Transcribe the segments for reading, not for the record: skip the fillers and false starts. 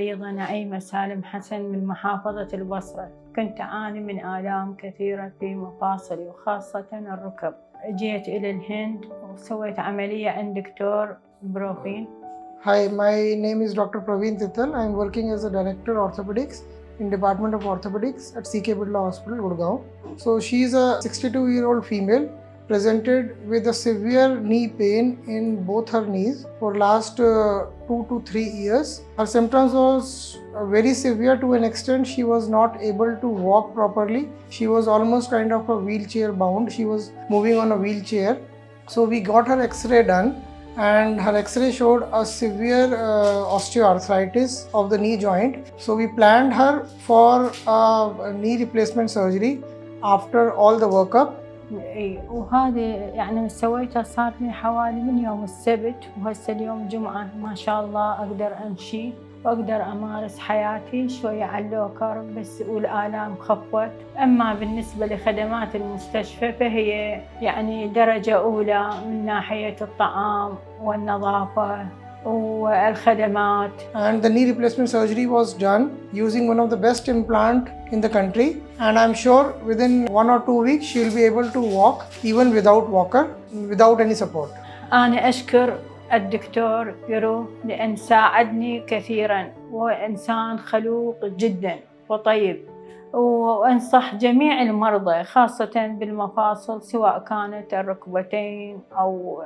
المريضة نعيمة سالم حسن من محافظة البصرة. كنت أعاني من آلام كثيرة في مفاصلي وخاصة الركب. جيت إلى الهند وسويت عملية عند دكتور بروفين. Hi, my name is Dr Praveen Tittal. I am working as a Director Orthopedics in Department of Orthopedics at C K Birla Hospital, Gurgaon. So she is a 62-year-old female presented with a severe knee pain in both her knees for last 2 to 3 years. Her symptoms was very severe to an extent she was not able to walk properly. She was almost kind of a wheelchair bound. She was moving on a wheelchair. So we got her X-ray done, and her X-ray showed a severe osteoarthritis of the knee joint. So we planned her for a knee replacement surgery after all the workup. وهذه يعني سويتها صار لي حوالي من يوم السبت، وهسه اليوم جمعة ما شاء الله أقدر أمشي وأقدر أمارس حياتي شوية على اللوكر بس، والآلام خفت. أما بالنسبة لخدمات المستشفى فهي يعني درجة أولى من ناحية الطعام والنظافة والخدمات. And the knee replacement surgery was done using one of the best implant in the country, and I'm sure within 1 or 2 weeks she will be able to walk even without walker, without any support. أنا أشكر الدكتور يرو لأن ساعدني كثيراً، وإنسان خلوق جداً وطيب، وأنصح جميع المرضى خاصة بالمفاصل سواء كانت الركبتين أو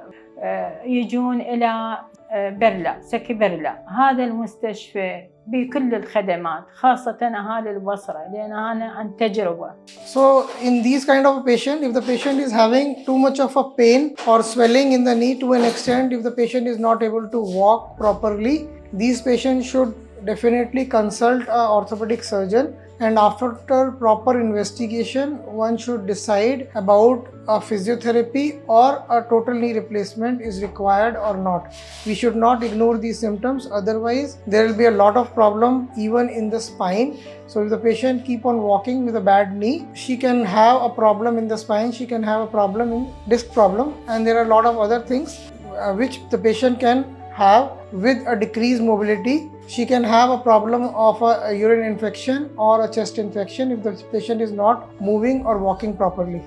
يجون إلى برلا سكي برلا. هذا المستشفى بكل الخدمات خاصة أهالي البصرة لأن أنا عن تجربة. So in these kind of a patient, if the patient is having too much of a pain or swelling in the knee to an extent, if the patient is not able to walk properly, these patients should definitely consult an orthopedic surgeon, and after proper investigation one should decide about a physiotherapy or a total knee replacement is required or not. We should not ignore these symptoms, otherwise there will be a lot of problem even in the spine. So if the patient keep on walking with a bad knee, she can have a problem in the spine, she can have a problem in disc problem, and there are a lot of other things which the patient can have with a decreased mobility. She can have a problem of a urine infection or a chest infection if the patient is not moving or walking properly.